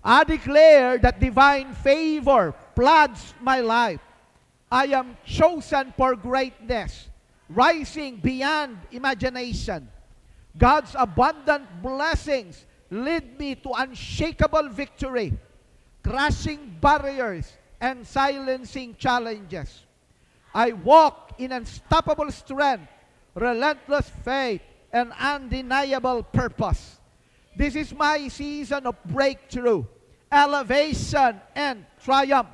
I declare that divine favor floods my life. I am chosen for greatness, rising beyond imagination. God's abundant blessings lead me to unshakable victory, crushing barriers and silencing challenges. I walk in unstoppable strength, relentless faith, and undeniable purpose. This is my season of breakthrough, elevation, and triumph.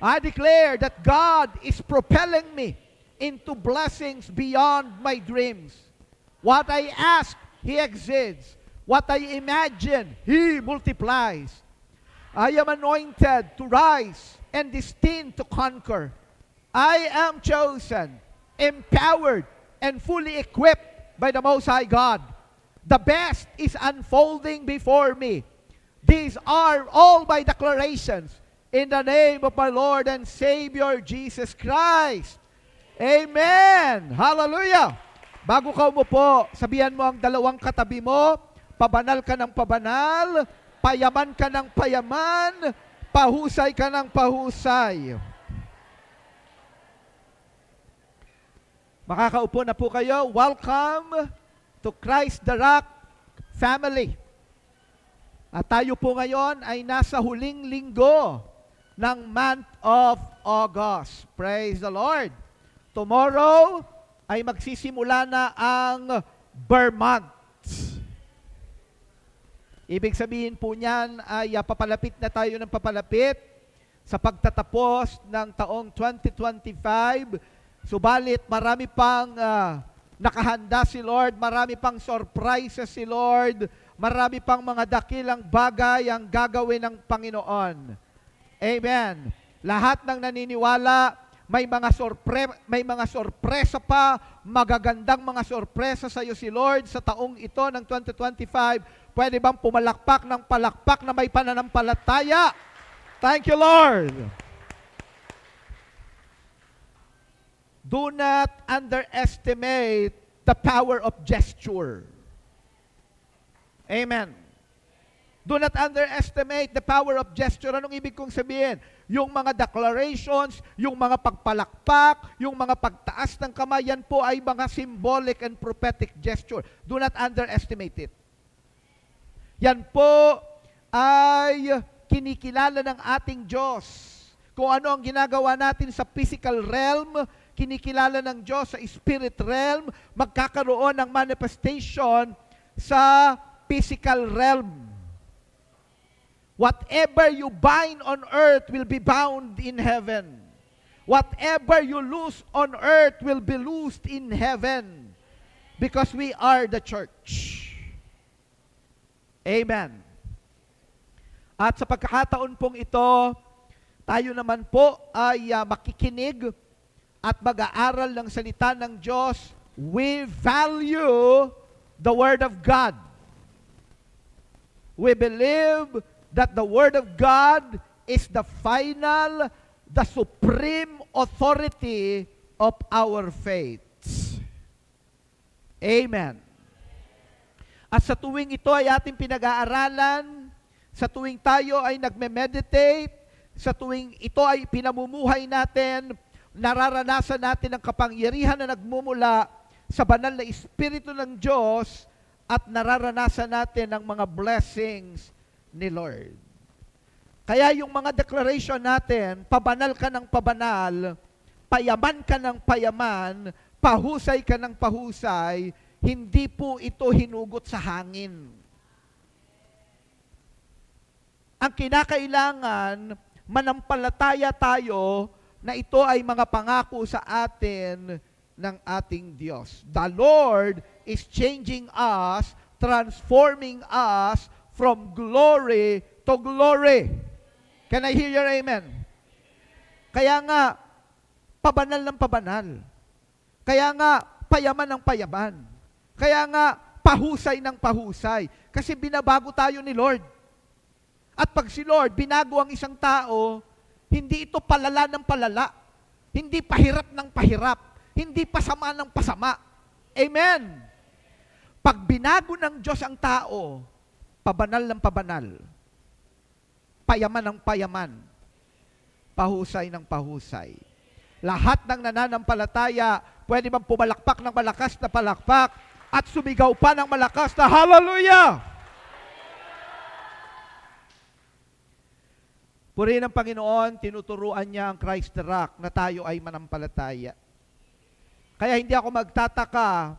I declare that God is propelling me into blessings beyond my dreams. What I ask, He exceeds. What I imagine, He multiplies. I am anointed to rise and destined to conquer. I am chosen, empowered, and fully equipped by the Most High God. The best is unfolding before me. These are all my declarations in the name of my Lord and Savior, Jesus Christ. Amen! Hallelujah! Bago ka umupo, sabihan mo ang dalawang katabi mo, pabanal ka ng pabanal, payaman ka ng payaman, pahusay ka ng pahusay. Makakaupo na po kayo. Welcome to Christ the Rock family. At tayo po ngayon ay nasa huling linggo ng month of August. Praise the Lord. Tomorrow ay magsisimula na ang Ber month. Ibig sabihin po niyan ay papalapit na tayo ng papalapit sa pagtatapos ng taong 2025. Subalit marami pang nakahanda si Lord, marami pang surprises si Lord, marami pang mga dakilang bagay ang gagawin ng Panginoon. Amen. Lahat ng naniniwala, may mga sorpresa pa, magagandang mga sorpresa sa iyo si Lord sa taong ito ng 2025. Pwede bang pumalakpak ng palakpak na may pananampalataya? Thank you, Lord. Do not underestimate the power of gesture. Amen. Do not underestimate the power of gesture. Anong ibig kong sabihin? Yung mga declarations, yung mga pagpalakpak, yung mga pagtaas ng kamay, yan po ay mga symbolic and prophetic gesture. Do not underestimate it. Yan po ay kinikilala ng ating Diyos. Kung ano ang ginagawa natin sa physical realm, kinikilala ng Diyos sa spirit realm, magkakaroon ng manifestation sa physical realm. Whatever you bind on earth will be bound in heaven. Whatever you loose on earth will be loosed in heaven. Because we are the church. Amen. At sa pagkakataon pong ito, tayo naman po ay makikinig at mag-aaral ng salita ng Diyos. We value the Word of God. We believe that the Word of God is the final, the supreme authority of our faith. Amen. At sa tuwing ito ay ating pinag-aaralan, sa tuwing tayo ay nagme-meditate, sa tuwing ito ay pinamumuhay natin, nararanasan natin ang kapangyarihan na nagmumula sa banal na Espiritu ng Diyos at nararanasan natin ang mga blessings ni Lord. Kaya yung mga declaration natin, pabanal ka ng pabanal, payaman ka ng payaman, pahusay ka ng pahusay, hindi po ito hinugot sa hangin. Ang kinakailangan, manampalataya tayo na ito ay mga pangako sa atin ng ating Diyos. The Lord is changing us, transforming us from glory to glory. Can I hear your amen? Kaya nga, pabanal ng pabanal. Kaya nga, payaman ng payaman. Kaya nga, pahusay ng pahusay. Kasi binabago tayo ni Lord. At pag si Lord binago ang isang tao, hindi ito palala ng palala. Hindi pahirap ng pahirap. Hindi pasama ng pasama. Amen. Pag binago ng Diyos ang tao, pabanal ng pabanal, payaman ng payaman, pahusay ng pahusay. Lahat ng nananampalataya, pwede bang pumalakpak ng malakas na palakpak at sumigaw pa ng malakas na hallelujah! Purihin ng Panginoon, tinuturuan niya ang Christ Rock na tayo ay manampalataya. Kaya hindi ako magtataka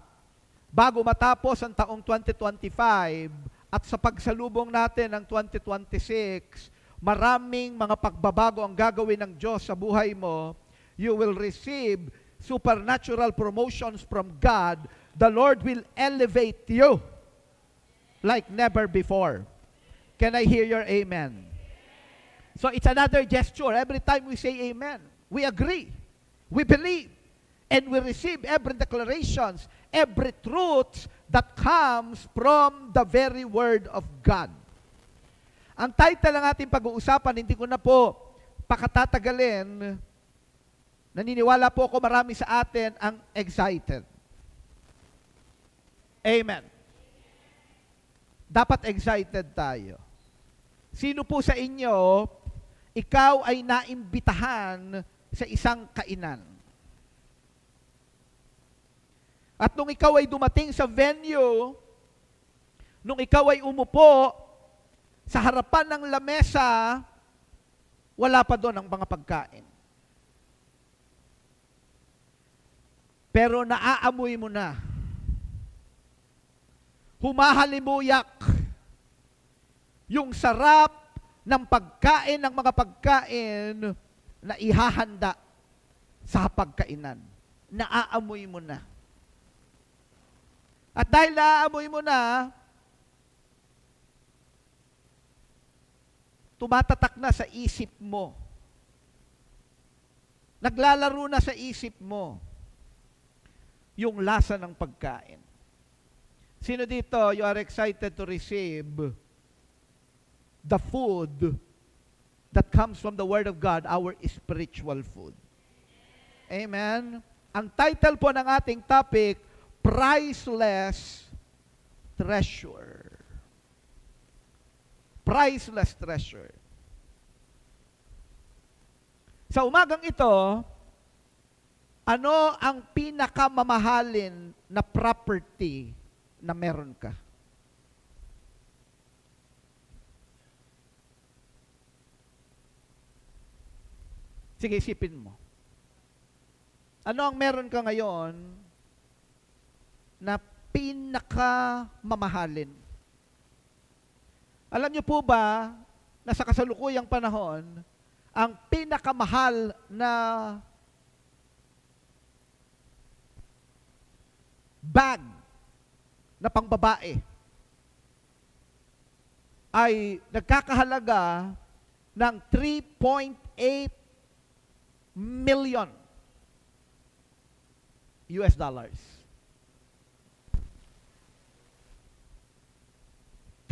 bago matapos ang taong 2025 at sa pagsalubong natin ng 2026, maraming mga pagbabago ang gagawin ng Diyos sa buhay mo. You will receive supernatural promotions from God. The Lord will elevate you like never before. Can I hear your amen? So it's another gesture. Every time we say amen, we agree, we believe, and we receive every declarations, every truth that comes from the very Word of God. Ang title ng ating pag-uusapan, hindi ko na po pakatatagalin. Naniniwala po ako marami sa atin ang excited. Amen. Dapat excited tayo. Sino po sa inyo, ikaw ay naimbitahan sa isang kainan? At nung ikaw ay dumating sa venue, nung ikaw ay umupo sa harapan ng lamesa, wala pa doon ang mga pagkain. Pero naaamoy mo na. Humahalimuyak yung sarap ng pagkain, ng mga pagkain na ihahanda sa pagkainan. Naaamoy mo na. At dahil naaamoy mo na, tumatatak na sa isip mo. Naglalaro na sa isip mo yung lasa ng pagkain. Sino dito, you are excited to receive the food that comes from the Word of God, our spiritual food? Amen? Ang title po ng ating topic, Priceless Treasure. Priceless treasure. Sa umagang ito, ano ang pinakamamahalin na property na meron ka? Sige, isipin mo. Ano ang meron ka ngayon na pinakamamahalin? Alam niyo po ba na sa kasalukuyang panahon, ang pinakamahal na bag na pangbabae ay nagkakahalaga ng 3.8 million US dollars.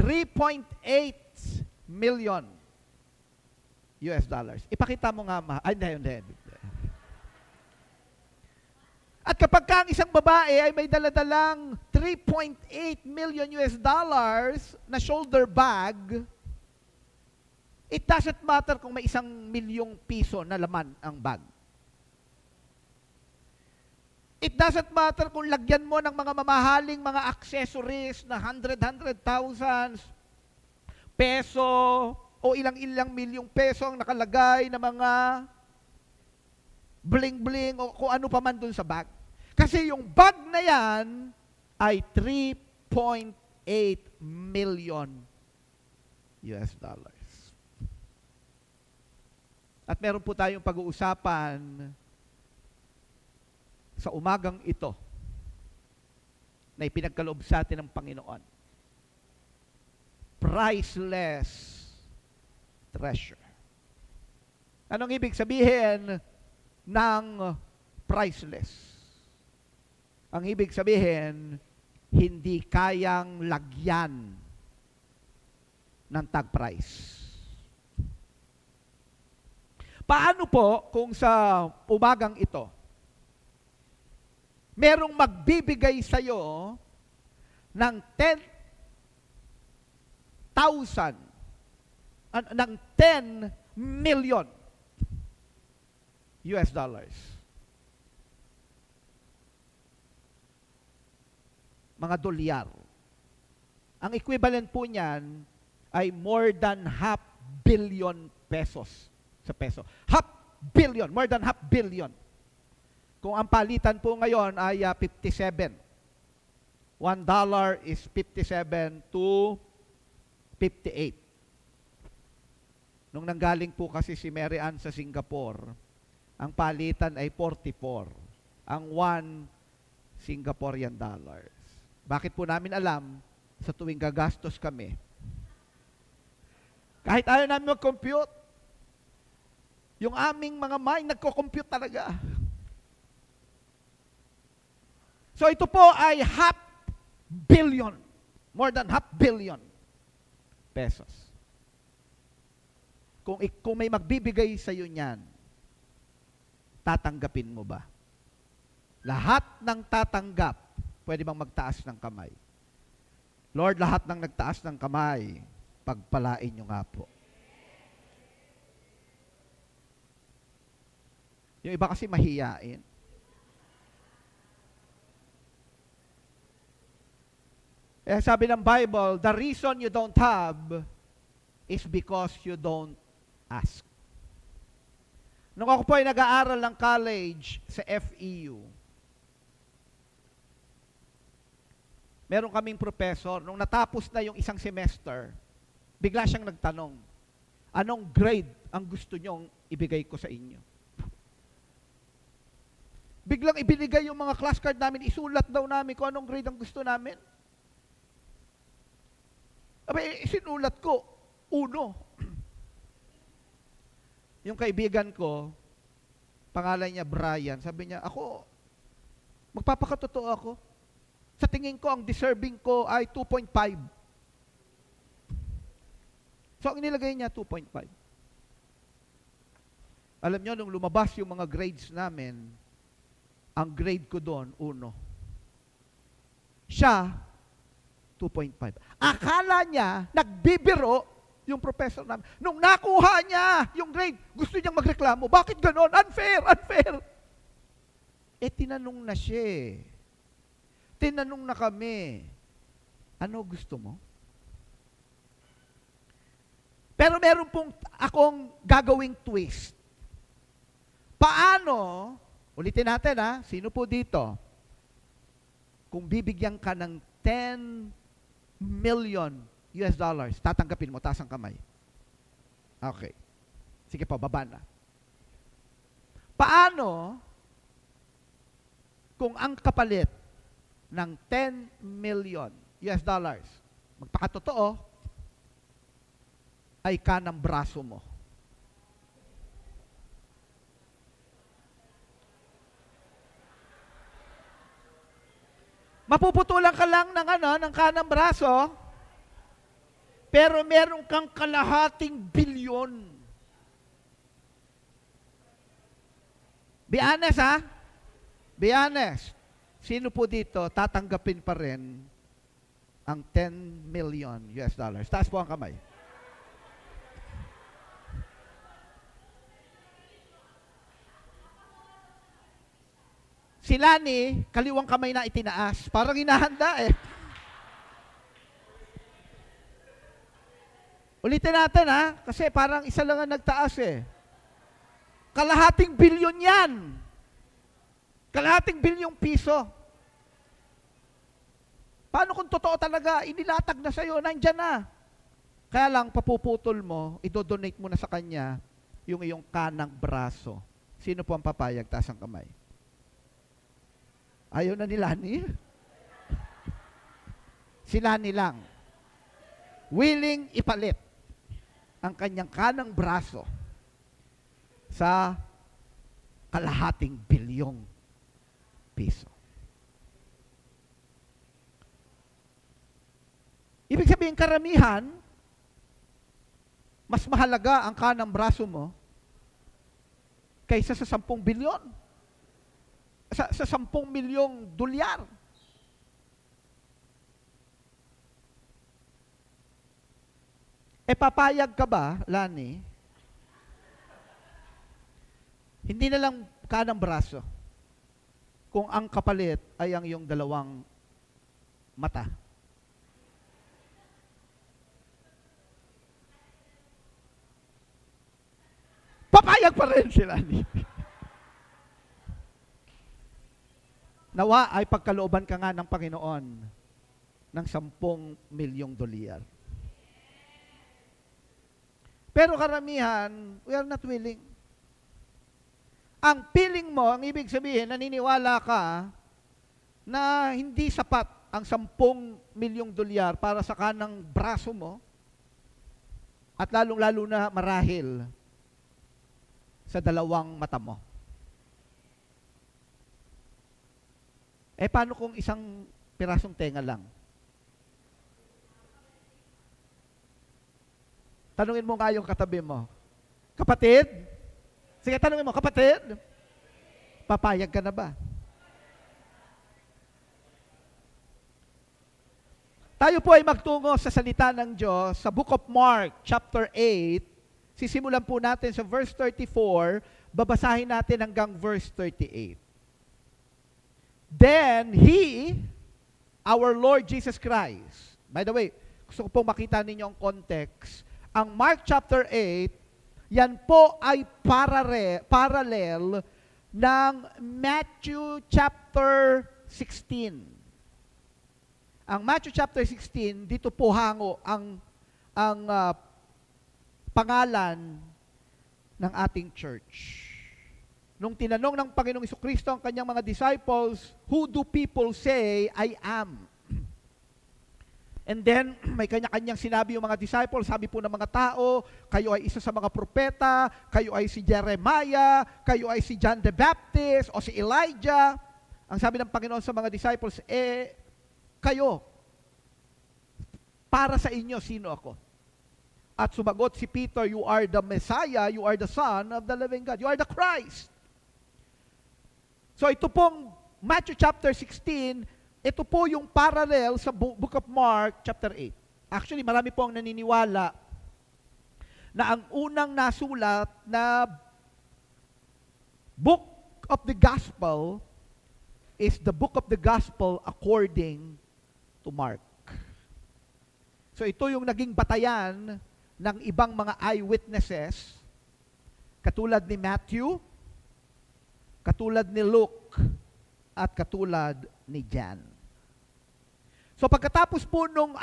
3.8 million US dollars. Ipakita mo nga, ay, hindi. At kapag ang isang babae ay may daladalang 3.8 million US dollars na shoulder bag, it doesn't matter kung may 1,000,000 piso na laman ang bag. It doesn't matter kung lagyan mo ng mga mamahaling mga accessories na 100,000 peso o ilang milyong peso ang nakalagay na mga bling-bling o kung ano pa man dun sa bag. Kasi yung bag na yan ay 3.8 million US dollars. At meron po tayong pag-uusapan sa umagang ito na ipinagkaloob sa atin ng Panginoon. Priceless treasure. Anong ibig sabihin ng priceless? Ang ibig sabihin, hindi kayang lagyan ng tag price. Paano po kung sa umagang ito, merong magbibigay sa'yo ng ng 10 million US dollars. Mga dolyar. Ang equivalent po niyan ay more than $500 million pesos sa peso. $500 million, more than $500 million. Kung ang palitan po ngayon ay 57. $1 is 57 to 58. Nung nanggaling po kasi si Mary Ann sa Singapore, ang palitan ay 44. Ang 1 Singaporean dollars. Bakit po namin alam? Sa tuwing gagastos kami, kahit ayaw namin mag-compute, yung aming mga mind nagko-compute talaga. So ito po ay $500 million, more than $500 million pesos. Kung may magbibigay sa iyo niyan, tatanggapin mo ba? Lahat ng tatanggap, pwede bang magtaas ng kamay? Lord, lahat ng nagtaas ng kamay, pagpalain nyo nga po. Yung iba kasi mahiyain. Eh, sabi ng Bible, the reason you don't have is because you don't ask. Nung ako po ay nag-aaral ng college sa FEU, meron kaming professor, nung natapos na yung isang semester, bigla siyang nagtanong, anong grade ang gusto nyong ibigay ko sa inyo? Biglang ibinigay yung mga class card namin, isulat daw namin kung anong grade ang gusto namin. Abay, sinulat ko, 1. Yung kaibigan ko, pangalan niya Brian, sabi niya, ako, magpapakatotoo ako. Sa tingin ko, ang deserving ko ay 2.5. So, ang inilagay niya, 2.5. Alam niyo, nung lumabas yung mga grades namin, ang grade ko doon, 1. Siya, 2.5. Akala niya, nagbibiro yung professor namin. Nung nakuha niya yung grade, gusto niyang magreklamo. Bakit ganon? Unfair, unfair. Eh, tinanong na siya. Tinanong na kami, ano gusto mo? Pero meron pong akong gagawing twist. Paano, ulitin natin sino po dito? Kung bibigyan ka ng 10 million US dollars, tatanggapin mo, taas ang kamay. Okay. Sige po, baba na. Paano kung ang kapalit ng 10 million US dollars, magpakatotoo, ay kanang braso mo? Mapuputulan ka lang ng kanang braso, pero meron kang kalahating bilyon. Be honest, Be honest. Sino po dito tatanggapin pa rin ang 10 million US dollars? Taas po ang kamay. Si Lani, kaliwang kamay na itinaas. Parang hinahanda Ulitin natin kasi parang isa lang ang nagtaas Kalahating bilyon yan. Kalahating bilyong piso. Paano kung totoo talaga, inilatag na sa'yo, nandyan na. Kaya lang, papuputol mo, idodonate mo na sa kanya yung iyong kanang braso. Sino po ang papayag? Taas ang kamay. Ayaw na ni Lani? Si Lani lang. Willing ipalit ang kanyang kanang braso sa kalahating bilyong piso. Ibig sabihin, karamihan, mas mahalaga ang kanang braso mo kaysa sa 10 bilyon. Sa 10 milyong dolyar. Papayag ka ba, Lani? Hindi na lang kanang braso kung ang kapalit ay ang iyong dalawang mata. Papayag pa rin si Lani. Nawa ay pagkalooban ka nga ng Panginoon ng 10 milyong dolyar. Pero karamihan, we are not willing. Ang feeling mo, ang ibig sabihin, naniniwala ka na hindi sapat ang 10 milyong dolyar para sa kanang braso mo at lalong-lalo na marahil sa dalawang mata mo. Paano kung isang pirasong tenga lang? Tanungin mo nga yung katabi mo. Kapatid? Sige, tanungin mo, kapatid? Papayag ka na ba? Tayo po ay magtungo sa salita ng Diyos sa Book of Mark, chapter 8. Sisimulan po natin sa verse 34, babasahin natin hanggang verse 38. Then, He, our Lord Jesus Christ, by the way, gusto ko pong makita ninyo ang context. Ang Mark chapter 8, yan po ay parallel ng Matthew chapter 16. Ang Matthew chapter 16, dito po hango ang pangalan ng ating church. Nung tinanong ng Panginoong Jesucristo ang kanyang mga disciples, who do people say I am? And then, may kanya-kanyang sinabi yung mga disciples, sabi po ng mga tao, kayo ay isa sa mga propeta, kayo ay si Jeremiah, kayo ay si John the Baptist, o si Elijah. Ang sabi ng Panginoon sa mga disciples, kayo, para sa inyo, sino ako? At sumagot si Peter, you are the Messiah, you are the Son of the living God, you are the Christ. So ito pong Matthew chapter 16, ito po yung parallel sa Book of Mark chapter 8. Actually, marami po ang naniniwala na ang unang nasulat na Book of the Gospel is the Book of the Gospel according to Mark. So ito yung naging batayan ng ibang mga eyewitnesses, katulad ni Matthew, katulad ni Luke, at katulad ni John. So pagkatapos po nung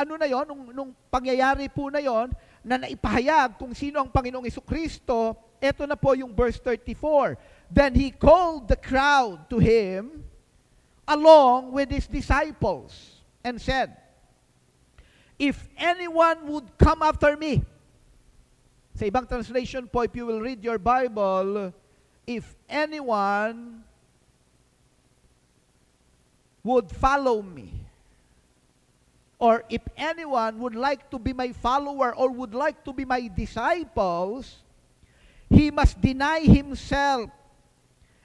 nung pangyayari po na yon, na naipahayag kung sino ang Panginoong Jesucristo, eto na po yung verse 34. Then He called the crowd to Him along with His disciples and said, if anyone would come after me, sa ibang translation po, if you will read your Bible, if anyone would follow me, or if anyone would like to be my follower or would like to be my disciples, he must deny himself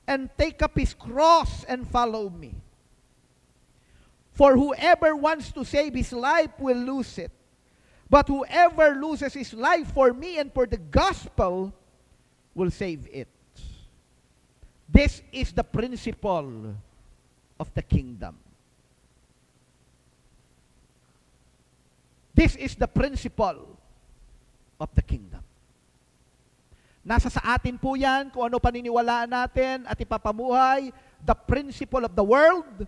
and take up his cross and follow me. For whoever wants to save his life will lose it. But whoever loses his life for me and for the gospel will save it. This is the principle of the kingdom. This is the principle of the kingdom. Nasa sa atin po yan, kung ano paniniwalaan natin at ipapamuhay, the principle of the world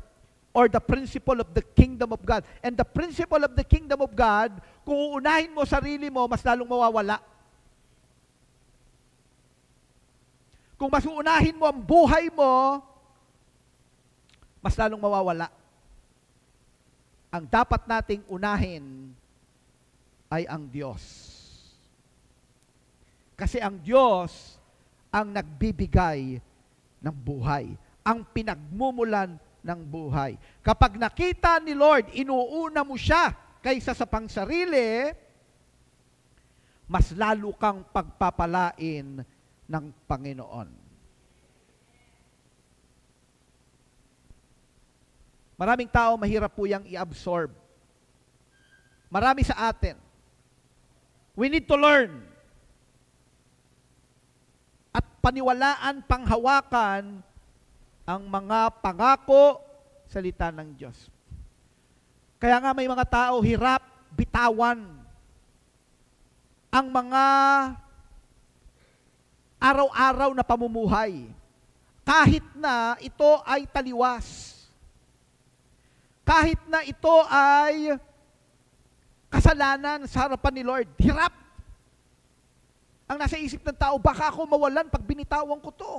or the principle of the kingdom of God. And the principle of the kingdom of God, kung uunahin mo sarili mo, mas lalong mawawala. Kung mas uunahin mo ang buhay mo, mas lalong mawawala. Ang dapat nating unahin ay ang Diyos. Kasi ang Diyos ang nagbibigay ng buhay, ang pinagmumulan ng buhay. Kapag nakita ni Lord, inuuna mo siya kaysa sa pangsarili, mas lalo kang pagpapalain ng Panginoon. Maraming tao mahirap po yang i-absorb. Marami sa atin, We need to learn at paniwalaan, panghawakan ang mga pangako, salita ng Diyos. Kaya nga may mga tao hirap bitawan ang mga araw-araw na pamumuhay. Kahit na ito ay taliwas. Kahit na ito ay kasalanan sa harapan ni Lord. Hirap. Ang nasa isip ng tao, baka ako mawalan pag binitawan ko to.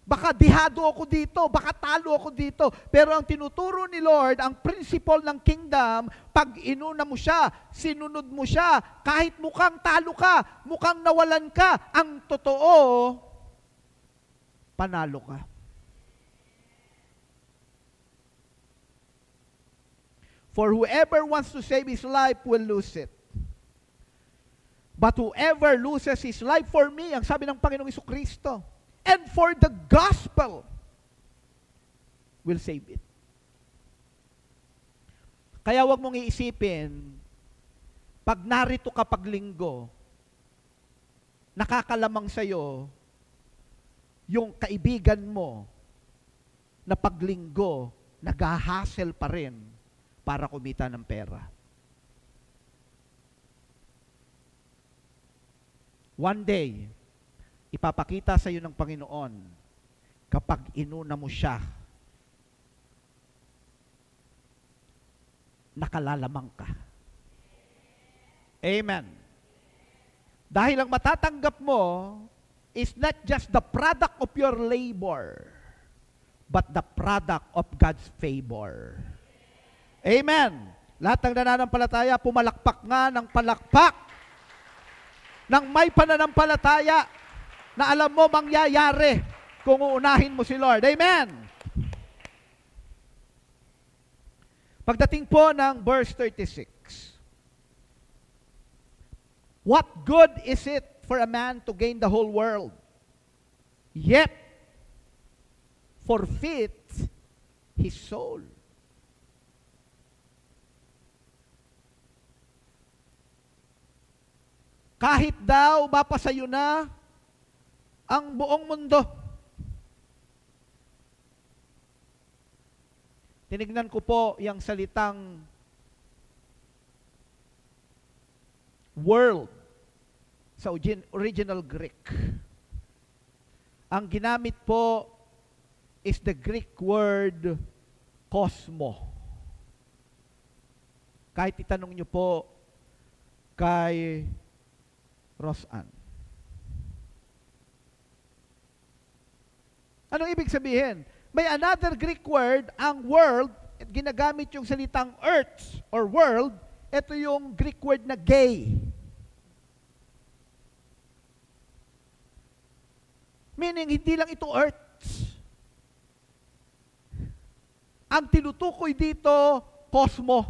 Baka dihado ako dito, baka talo ako dito. Pero ang tinuturo ni Lord, ang principle ng kingdom, pag inuna mo siya, sinunod mo siya, kahit mukhang talo ka, mukhang nawalan ka, ang totoo, panalo ka. For whoever wants to save his life will lose it. But whoever loses his life for me, ang sabi ng Panginoong Jesucristo, and for the gospel, will save it. Kaya wag mong iisipin, pag narito ka paglinggo, nakakalamang sa'yo, yung kaibigan mo, na paglinggo, nag-hassle pa rin para kumita ng pera. One day, ipapakita sa iyo ng Panginoon kapag inuna mo siya, nakalalamang ka. Amen. Dahil ang matatanggap mo is not just the product of your labor, but the product of God's favor. Amen. Lahat ng nananampalataya, pumalakpak nga ng palakpak ng may pananampalataya na alam mo mangyayari kung uunahin mo si Lord. Amen. Pagdating po ng verse 36, what good is it for a man to gain the whole world, yet forfeit his soul? Kahit daw mapasayo na ang buong mundo. Tinignan ko po yung salitang world sa original Greek. Ang ginamit po is the Greek word cosmo. Kahit itanong nyo po kay Rosan. Anong ibig sabihin? May another Greek word, ang world, ginagamit yung salitang earth or world, ito yung Greek word na gay. Meaning, hindi lang ito earth. Ang tinutukoy dito, cosmo,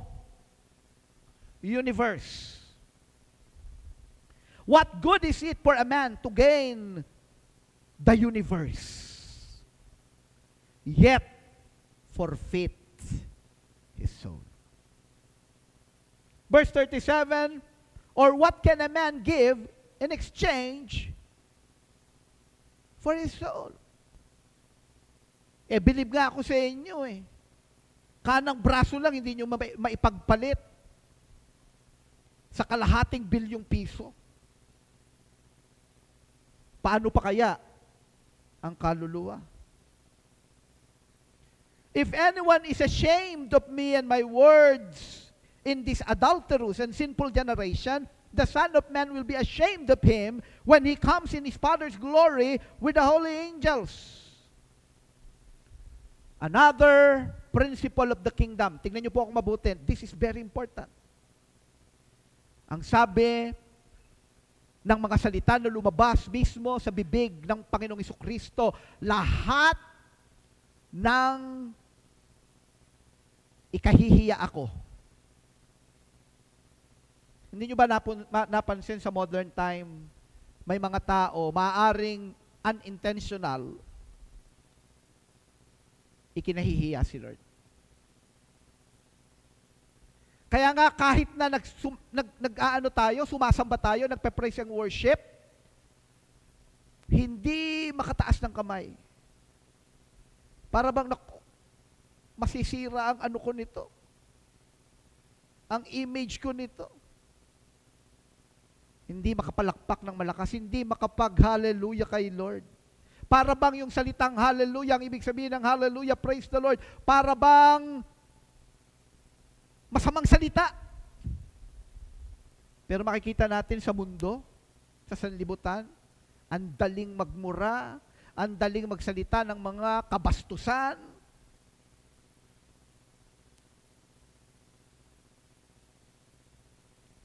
universe. What good is it for a man to gain the universe, yet forfeit his soul? Verse 37, or what can a man give in exchange for his soul? Believe nga ako sa inyo Kanang braso lang, hindi nyo maipagpalit sa kalahating bilyong piso. Paano pa kaya ang kaluluwa? If anyone is ashamed of me and my words in this adulterous and sinful generation, the Son of Man will be ashamed of him when he comes in his Father's glory with the holy angels. Another principle of the kingdom. Tingnan niyo po ako mabuti. This is very important. Ang sabi ng mga salita na lumabas mismo sa bibig ng Panginoong Jesucristo, lahat ng ikahihiya ako. Hindi nyo ba napansin sa modern time, may mga tao, maaaring unintentional, ikinahihiya si Lord. Kaya nga kahit na sumasamba tayo, nagpe-praise and worship, hindi makataas ng kamay. Para bang masisira ang ano ko nito. Ang image ko nito. Hindi makapalakpak ng malakas, hindi makapag-hallelujah kay Lord. Para bang yung salitang hallelujah, ang ibig sabihin ng hallelujah, praise the Lord, para bang masamang salita. Pero makikita natin sa mundo, sa sanlibutan, ang daling magmura, ang daling magsalita ng mga kabastusan.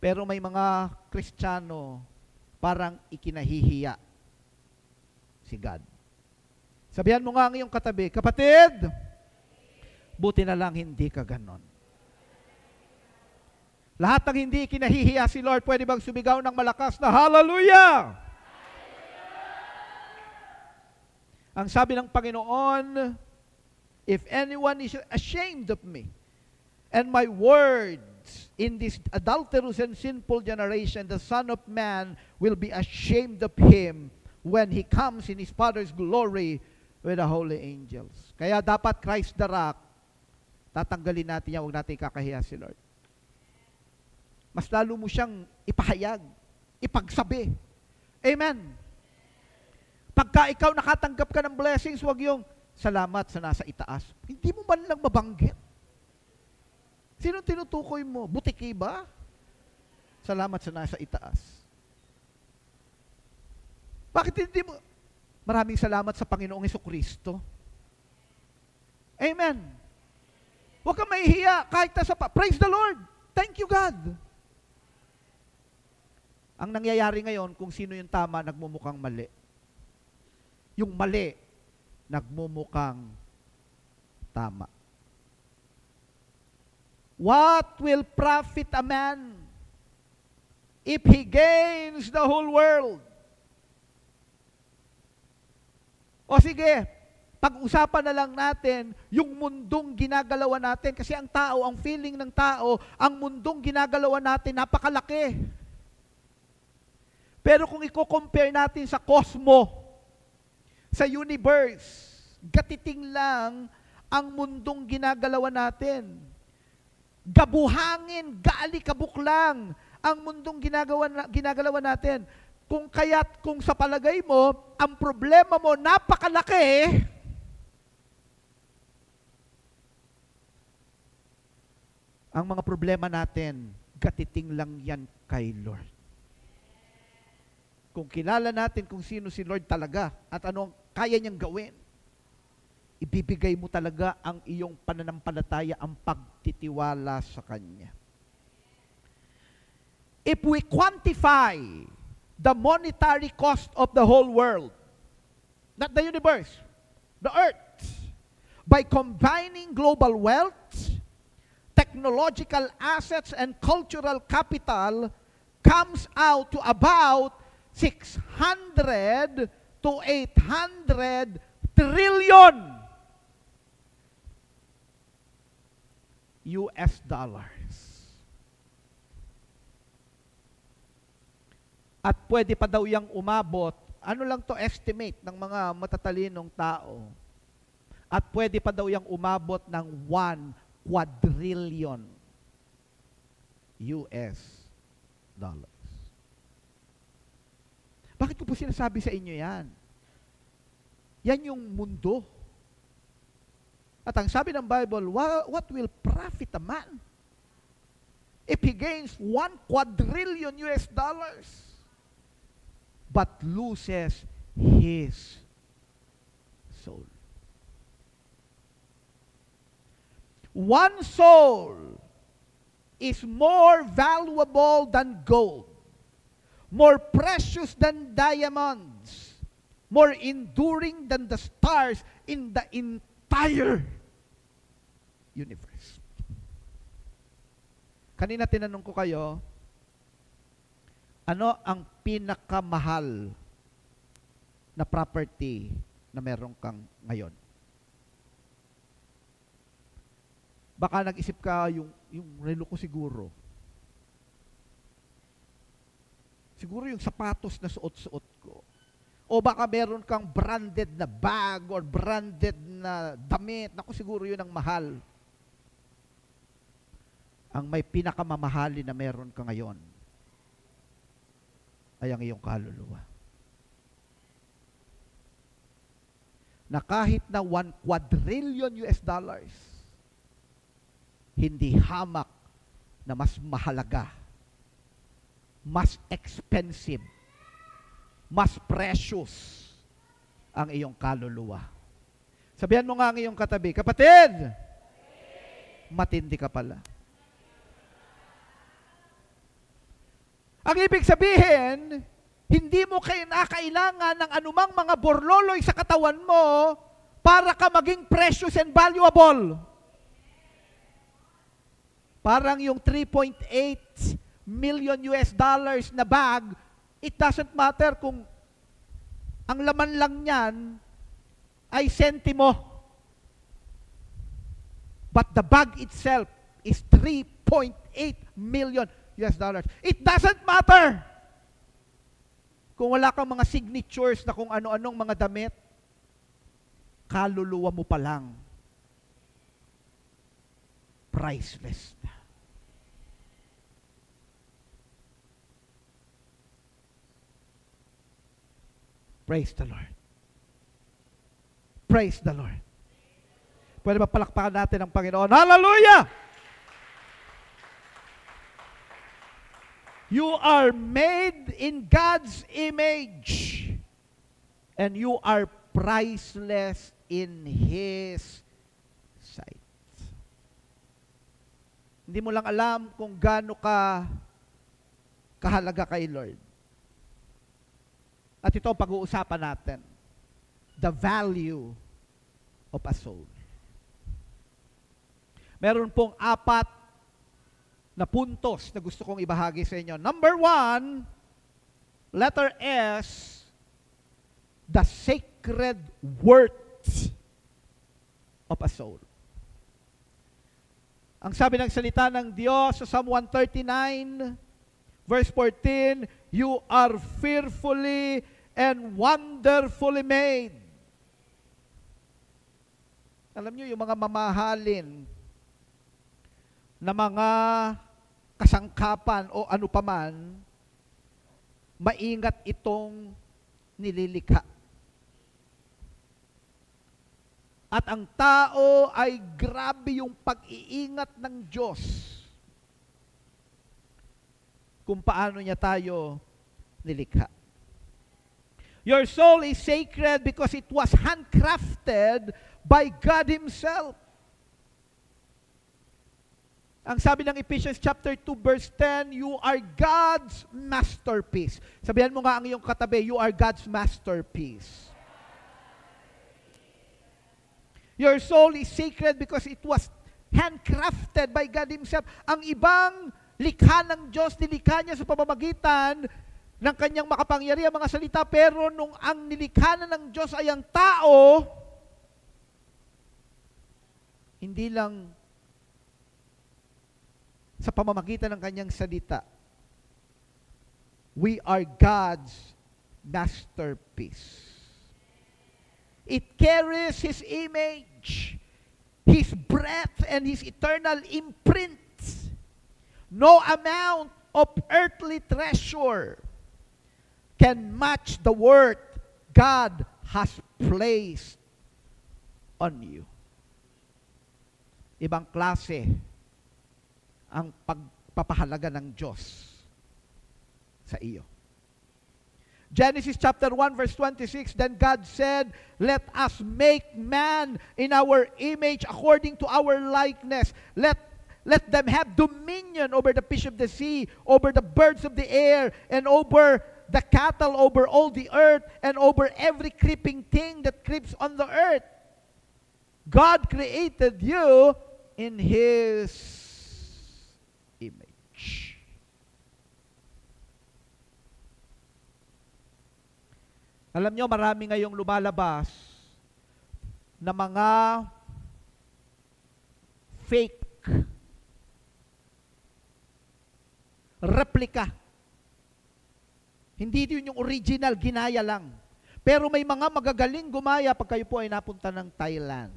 Pero may mga Kristiyano parang ikinahihiya si God. Sabihan mo nga ang iyong katabi, kapatid, buti na lang hindi ka ganon. Lahat ng hindi ikinahihiya si Lord, pwede bang sumigaw ng malakas na hallelujah? Ang sabi ng Panginoon, if anyone is ashamed of me and my words in this adulterous and sinful generation, the Son of Man will be ashamed of him when he comes in his Father's glory with the holy angels. Kaya dapat Christ the Rock, tatanggalin natin yan, huwag natin kakahiya si Lord. Mas lalo mo siyang ipahayag, ipagsabi. Amen. Pagka ikaw nakatanggap ka ng blessings, huwag yung salamat sa nasa itaas. Hindi mo man lang mabanggit. Sino tinutukoy mo? Butiki ba? Salamat sa nasa itaas. Bakit hindi mo? Maraming salamat sa Panginoong Jesucristo. Amen. Huwag kang mahihiya kahit nasa praise the Lord. Thank you, God. Ang nangyayari ngayon, kung sino yung tama, nagmumukhang mali. Yung mali, nagmumukhang tama. What will profit a man if he gains the whole world? O sige, pag-usapan na lang natin yung mundong ginagalawan natin. Kasi ang tao, ang feeling ng tao, ang mundong ginagalawan natin, napakalaki. Pero kung i-compare natin sa cosmo, sa universe, gatiting lang ang mundong ginagalawan natin. Gabuhangin, gaalikabok lang ang mundong ginagalawan natin. Kung sa palagay mo, ang problema mo napakalaki, ang mga problema natin, gatiting lang yan kay Lord. Kung kilala natin kung sino si Lord talaga at ano ang kaya niyang gawin, ibibigay mo talaga ang iyong pananampalataya, ang pagtitiwala sa Kanya. If we quantify the monetary cost of the whole world, not the universe, the earth, by combining global wealth, technological assets, and cultural capital, comes out to about 600 to 800 trillion US dollars. At pwede pa daw yang umabot, ano lang to estimate ng mga matatalinong tao, at pwede pa daw yang umabot ng 1 quadrillion US dollars. Bakit ko po sinasabi sa inyo yan? Yan yung mundo. At ang sabi ng Bible, what will profit a man if he gains 1 quadrillion US dollars but loses his soul? One soul is more valuable than gold, more precious than diamonds, more enduring than the stars in the entire universe. Kanina tinanong ko kayo, ano ang pinakamahal na property na meron kang ngayon? Baka nag-isip ka, yung relo ko siguro. Siguro yung sapatos na suot-suot ko. O baka meron kang branded na bag or branded na damit. Naku, siguro yun ang mahal. Ang may pinakamamahali na meron ka ngayon ay ang iyong kaluluwa. Na kahit na $1 quadrillion, hindi hamak na mas mahalaga, mas expensive, mas precious ang iyong kaluluwa. Sabihan mo nga ang iyong katabi, kapatid, matindi ka pala. Ang ibig sabihin, hindi mo kailangan ng anumang mga borloloy sa katawan mo para ka maging precious and valuable. Parang yung $3.8 million na bag, it doesn't matter kung ang laman lang niyan ay sentimo. But the bag itself is $3.8 million. It doesn't matter kung wala kang mga signatures na kung ano-anong mga damit, kaluluwa mo pa lang, priceless na. Praise the Lord. Praise the Lord. Pwede ba palakpakan natin ang Panginoon? Hallelujah! You are made in God's image, and you are priceless in His sight. Hindi mo lang alam kung gaano ka kahalaga kay Lord. At ito ang pag-uusapan natin. The value of a soul. Meron pong 4 na puntos na gusto kong ibahagi sa inyo. Number 1, letter S, the sacred worth of a soul. Ang sabi ng salita ng Diyos sa Psalm 139, verse 14, you are fearfully and wonderfully made. Alam niyo, yung mga mamahalin na mga kasangkapan o ano paman, maingat itong nililikha. At ang tao ay grabe yung pag-iingat ng Diyos kung paano niya tayo nilikha. Your soul is sacred because it was handcrafted by God Himself. Ang sabi ng Ephesians chapter 2 verse 10, you are God's masterpiece. Sabihan mo nga ang iyong katabi, you are God's masterpiece. Your soul is sacred because it was handcrafted by God Himself. Ang ibang likha ng Diyos, nilikha niya sa pamamagitan ng kanyang makapangyarihan mga salita, pero nung ang nilikha na ng Diyos ay ang tao, hindi lang sa pamamagitan ng kanyang salita. We are God's masterpiece. It carries His image, His breath, and His eternal imprint. No amount of earthly treasure can match the worth God has placed on you. Ibang klase ang pagpapahalaga ng Diyos sa iyo. Genesis chapter 1 verse 26, then God said, let us make man in our image according to our likeness. Let them have dominion over the fish of the sea, over the birds of the air, and over the cattle, over all the earth, and over every creeping thing that creeps on the earth. God created you in His image. Alam nyo, marami ngayong lumalabas na mga fake replica. Hindi yun yung original, ginaya lang. Pero may mga magagaling gumaya pag kayo po ay napunta ng Thailand.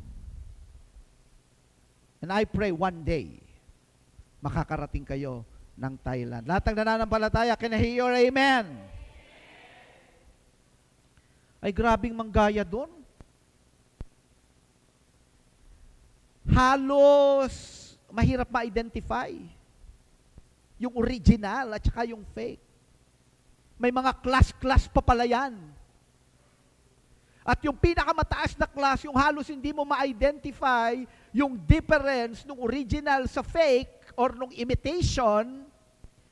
And I pray one day, makakarating kayo ng Thailand. Lahat ng nananampalataya, can I hear your amen? Ay grabing manggaya doon. Halos mahirap ma-identify yung original at saka yung fake. May mga class pa pala yan. At yung pinakamataas na class, yung halos hindi mo ma-identify yung difference ng original sa fake or nung imitation,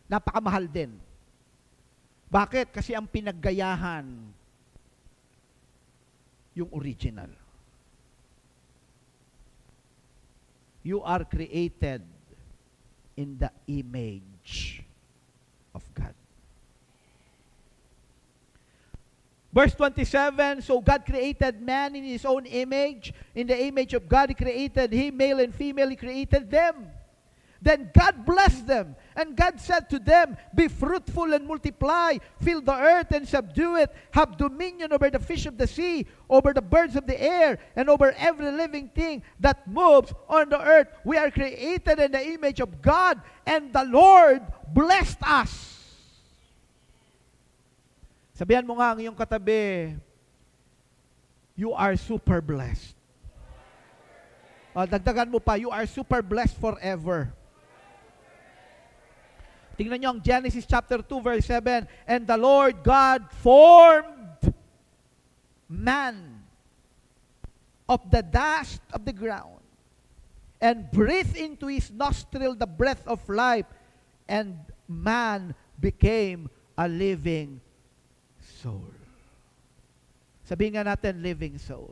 napakamahal din. Bakit? Kasi ang pinaggayahan yung original. You are created in the image of God. Verse 27, so God created man in His own image. In the image of God, He created him, male and female, He created them. Then God blessed them, and God said to them, be fruitful and multiply, fill the earth and subdue it, have dominion over the fish of the sea, over the birds of the air, and over every living thing that moves on the earth. We are created in the image of God, and the Lord blessed us. Sabihan mo nga ang iyong katabi, you are super blessed. Dagdagan mo pa, you are super blessed forever. Tingnan nyo ang Genesis chapter 2 verse 7, and the Lord God formed man of the dust of the ground and breathed into his nostril the breath of life, and man became a living soul. Sabihin nga natin, living soul.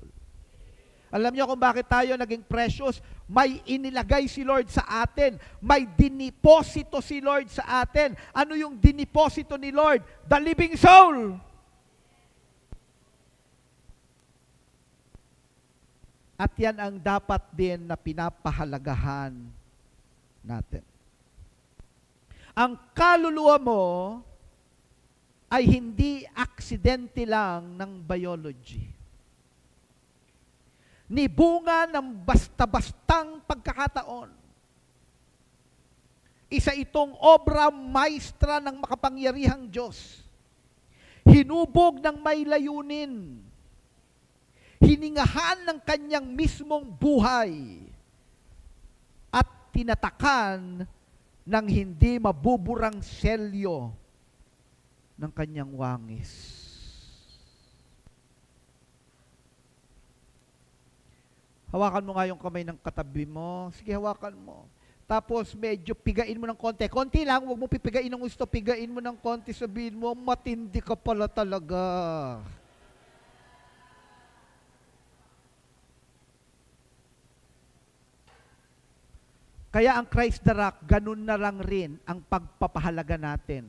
Alam niyo kung bakit tayo naging precious? May inilagay si Lord sa atin. May diniposito si Lord sa atin. Ano yung diniposito ni Lord? The living soul. At yan ang dapat din na pinapahalagahan natin. Ang kaluluwa mo ay hindi aksidente lang ng biology. Ni bunga ng basta-bastang pagkakataon. Isa itong obra maestra ng makapangyarihang Diyos. Hinubog ng may layunin. Hiningahan ng kanyang mismong buhay. At tinatakan ng hindi mabuburang selyo ng kanyang wangis. Hawakan mo nga yung kamay ng katabi mo. Sige, hawakan mo. Tapos medyo pigain mo ng konti. Konti lang, huwag mo pipigain ng gusto. Pigain mo ng konti, sabihin mo, matindi ka pala talaga. Kaya ang Christ the Rock, ganun na lang rin ang pagpapahalaga natin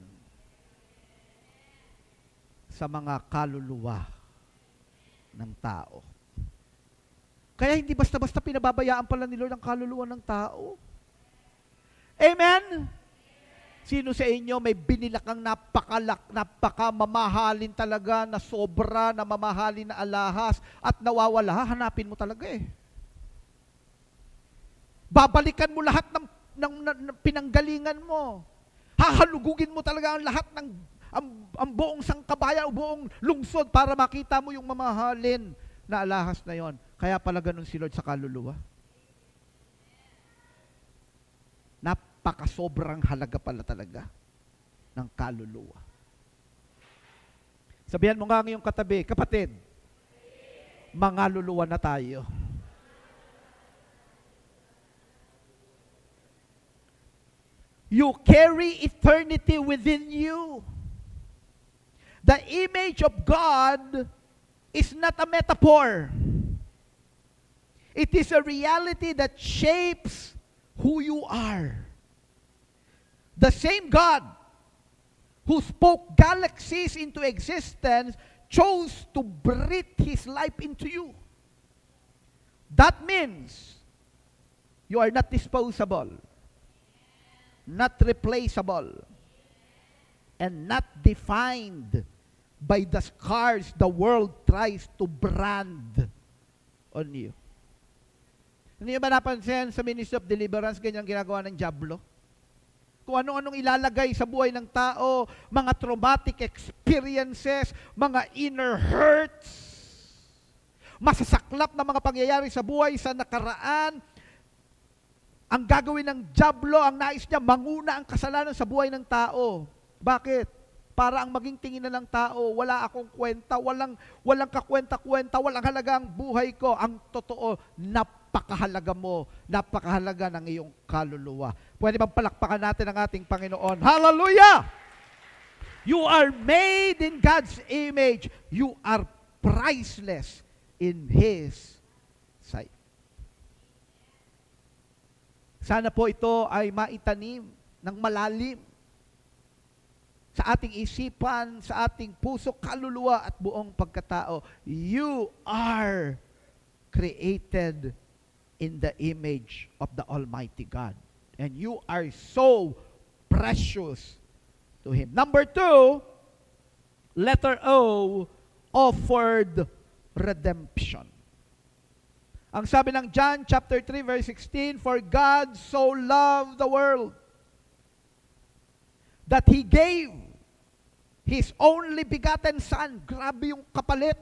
sa mga kaluluwa ng tao. Kaya hindi basta-basta pinababayaan pala ni Lord ang kaluluwa ng tao. Amen? Sino sa inyo may binilakang napakamamahalin talaga na sobra na mamahalin na alahas at nawawala? Hanapin mo talaga eh. Babalikan mo lahat ng pinanggalingan mo. Hahalugugin mo talaga ang lahat ng ang buong sangkabayan o buong lungsod para makita mo yung mamahalin na alahas na yon. Kaya pala ganun si Lord sa kaluluwa. Napakasobrang halaga pala talaga ng kaluluwa. Sabihan mo nga ang iyong katabi, kapatid, mga luluwa na tayo. You carry eternity within you. The image of God is not a metaphor. It is a reality that shapes who you are. The same God who spoke galaxies into existence chose to breathe His life into you. That means you are not disposable, not replaceable. and not defined by the scars the world tries to brand on you. Hindi ba napansin sa Ministry of Deliverance, ganyan ginagawa ng dyablo? Kung ano-anong ilalagay sa buhay ng tao, mga traumatic experiences, mga inner hurts, masasaklap na mga pangyayari sa buhay sa nakaraan, ang gagawin ng dyablo, ang nais niya, manguna ang kasalanan sa buhay ng tao. Bakit? Para ang maging tingin na ng tao, wala akong kwenta, walang kakwenta-kwenta, walang halaga ang buhay ko. Ang totoo, napakahalaga mo, napakahalaga ng iyong kaluluwa. Pwede bang palakpakan natin ang ating Panginoon? Hallelujah! You are made in God's image. You are priceless in His sight. Sana po ito ay maitanim ng malalim sa ating isipan, sa ating puso, kaluluwa at buong pagkatao. You are created in the image of the Almighty God. And you are so precious to Him. Number 2, letter O, offered redemption. Ang sabi ng John chapter 3 verse 16, for God so loved the world that He gave His only begotten Son. Grabe yung kapalit.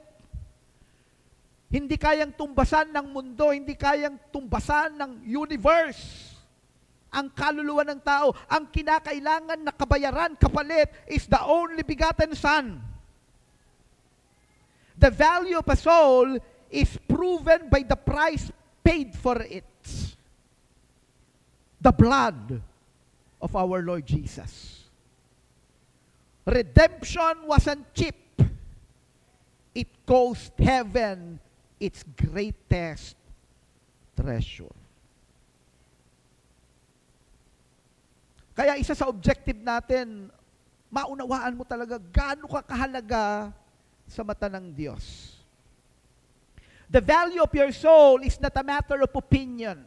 Hindi kayang tumbasan ng mundo, hindi kayang tumbasan ng universe ang kaluluwa ng tao. Ang kinakailangan na kabayaran, kapalit, is the only begotten Son. The value of a soul is proven by the price paid for it. The blood of our Lord Jesus. Redemption wasn't cheap. It cost heaven its greatest treasure. Kaya isa sa objective natin, maunawaan mo talaga gaano ka kahalaga sa mata ng Diyos. The value of your soul is not a matter of opinion.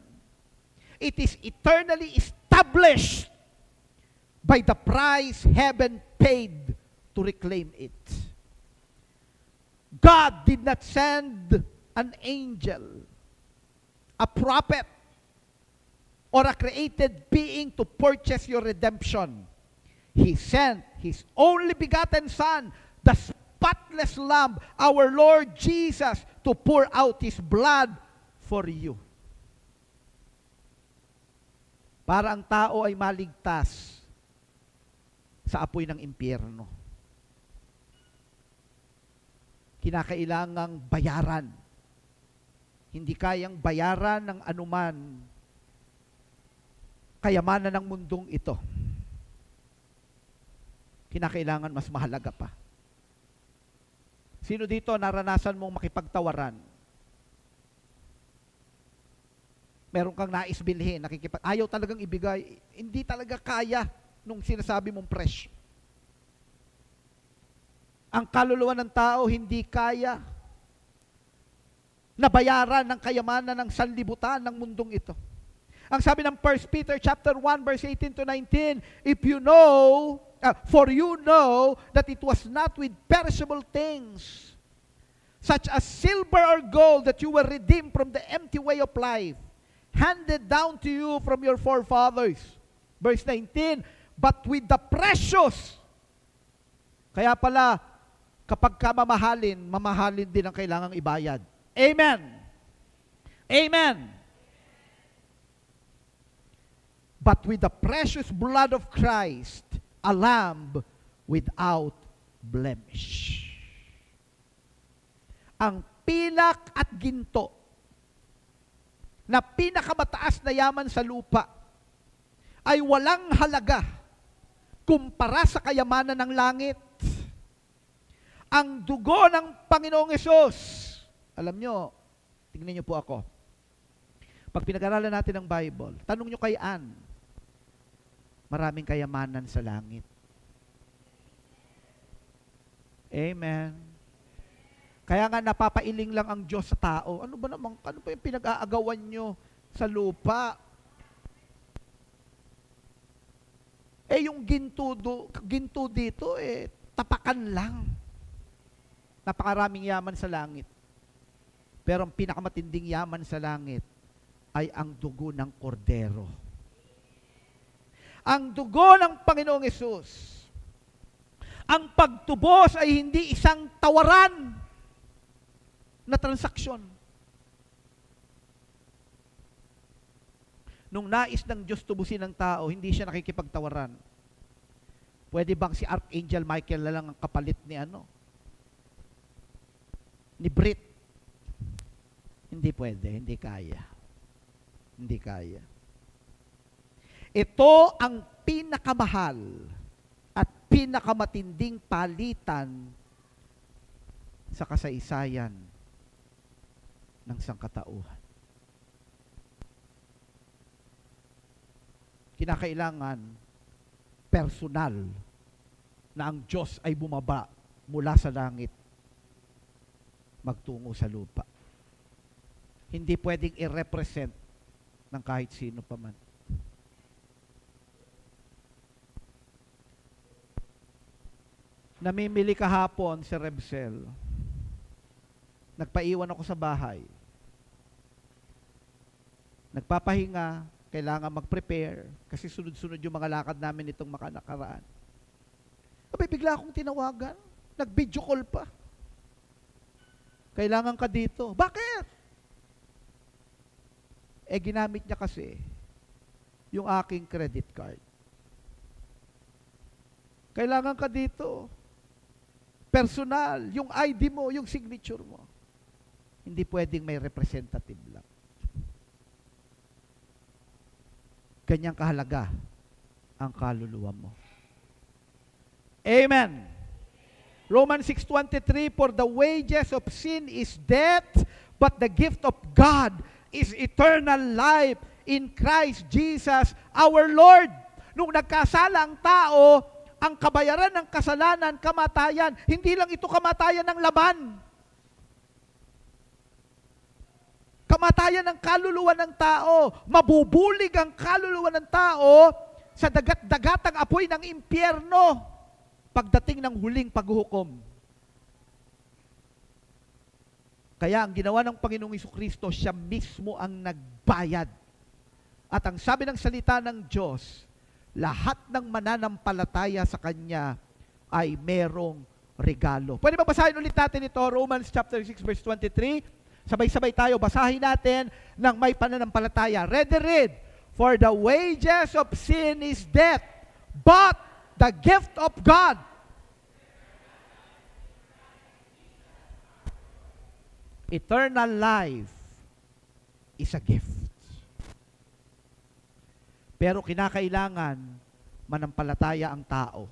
It is eternally established by the price heaven paid to reclaim it. God did not send an angel, a prophet, or a created being to purchase your redemption. He sent His only begotten Son, the spotless Lamb, our Lord Jesus, to pour out His blood for you. Para ang tao ay maligtas sa apoy ng impyerno. Kinakailangang bayaran. Hindi kayang bayaran ng anuman kayamanan ng mundong ito. Kinakailangan mas mahalaga pa. Sino dito naranasan mong makipagtawaran? Meron kang nais bilhin, ayaw talagang ibigay, hindi talaga kaya nung sinasabi mong presyo. Ang kaluluwa ng tao hindi kaya nabayaran ng kayamanan ng sanlibutan ng mundong ito. Ang sabi ng 1 Peter chapter 1 verse 18 to 19, if you know, for you know that it was not with perishable things, such as silver or gold, that you were redeemed from the empty way of life, handed down to you from your forefathers. Verse 19, but with the precious. Kaya pala, kapag ka mamahalin din ang kailangang ibayad. Amen. Amen. But with the precious blood of Christ, a lamb without blemish. Ang pilak at ginto na pinakamataas na yaman sa lupa ay walang halaga kumpara sa kayamanan ng langit. Ang dugo ng Panginoong Hesus, alam nyo, tingnan nyo po ako. Pag pinag-aralan natin ang Bible, tanong nyo kay Ann, maraming kayamanan sa langit. Amen. Kaya nga napapailing lang ang Diyos sa tao. Ano ba yung pinag-aagawan nyo sa lupa? yung ginto dito, tapakan lang. Napakaraming yaman sa langit. Pero ang pinakamatinding yaman sa langit ay ang dugo ng kordero. Ang dugo ng Panginoong Hesus. Ang pagtubos ay hindi isang tawaran na transaksyon. Nung nais ng Diyos tubusin ng tao, hindi siya nakikipagtawaran. Pwede bang si Archangel Michael na lang ang kapalit ni Brit? Hindi pwede, hindi kaya. Hindi kaya. Ito ang pinakamahal at pinakamatinding palitan sa kasaysayan ng sangkatauhan. Kinakailangan personal na ang Diyos ay bumaba mula sa langit magtungo sa lupa. Hindi pwedeng i-represent ng kahit sino pa man. Namimili kahapon si Rebsel. Nagpaiwan ako sa bahay. Nagpapahinga, kailangan mag-prepare kasi sunod-sunod yung mga lakad namin itong makanakaraan. Abay, bigla akong tinawagan. Nag-video call pa. Kailangan ka dito. Bakit? Ginamit niya kasi yung aking credit card. Kailangan ka dito. Personal, yung ID mo, yung signature mo. Hindi pwedeng may representative lang. Ganyang kahalaga ang kaluluwa mo. Amen. Romans 6:23, for the wages of sin is death, but the gift of God is eternal life in Christ Jesus our Lord. Nung nagkasala ang tao, ang kabayaran ng kasalanan, kamatayan. Hindi lang ito kamatayan ng laman. Kamatayan ng kaluluwa ng tao. Mabubulig ang kaluluwa ng tao sa dagat-dagatang apoy ng impyerno pagdating ng huling paghuhukom. Kaya ang ginawa ng Panginoong Jesucristo, siya mismo ang nagbayad. At ang sabi ng salita ng Diyos, lahat ng mananampalataya sa Kanya ay merong regalo. Pwede ba basahin ulit natin ito? Romans chapter 6 verse 23. Sabay-sabay tayo, basahin natin ng may pananampalataya. Read. For the wages of sin is death, but the gift of God. Eternal life is a gift. Pero kinakailangan manampalataya ang tao